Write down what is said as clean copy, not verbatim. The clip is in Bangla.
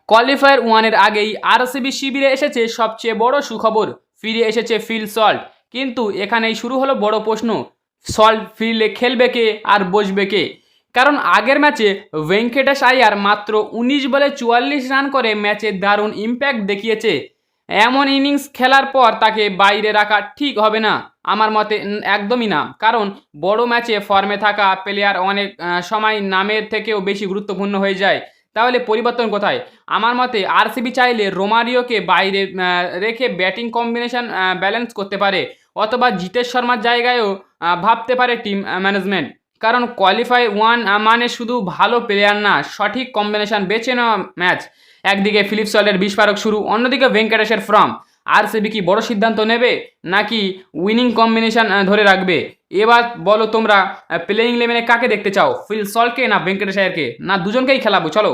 কোয়ালিফায়ার ওয়ানের আগেই আরসিবি শিবিরে এসেছে সবচেয়ে বড় সুখবর, ফিরে এসেছে ফিল সল্ট। কিন্তু এখানেই শুরু হলো বড় প্রশ্ন, সল্ট ফিরলে খেলবে কে আর বসবে কে? কারণ আগের ম্যাচে ভেঙ্কটেশ আইয়ার মাত্র 19 বলে 44 রান করে ম্যাচে দারুণ ইম্প্যাক্ট দেখিয়েছে। এমন ইনিংস খেলার পর তাকে বাইরে রাখা ঠিক হবে না আমার মতে, একদমই না। কারণ বড় ম্যাচে ফর্মে থাকা প্লেয়ার অনেক সময় নামের থেকেও বেশি গুরুত্বপূর্ণ হয়ে যায়। তাহলে পরিবর্তন কোথায়? আমার মতে আরসিবি চাইলে রোমারিওকে বাইরে রেখে ব্যাটিং কম্বিনেশন ব্যালেন্স করতে পারে, অথবা জিতেশ শর্মার জায়গায়ও ভাবতে পারে টিম ম্যানেজমেন্ট। কারণ কোয়ালিফাই ওয়ান মানে শুধু ভালো প্লেয়ার না, সঠিক কম্বিনেশন বেছে নেওয়া ম্যাচ। একদিকে ফিলিপ সল্টের বিস্ফোরক শুরু, অন্যদিকে ভেঙ্কটেশের ফর্ম। আরসিবি কি বড় সিদ্ধান্ত নেবে নাকি উইনিং কম্বিনেশন ধরে রাখবে? এবার বলো তোমরা প্লেইং ইলেভেনে কাকে দেখতে চাও, ফিল সল্টকে না ভেঙ্কটেশ আইয়ারকে, না দুজনকেই খেলাবো? চলো।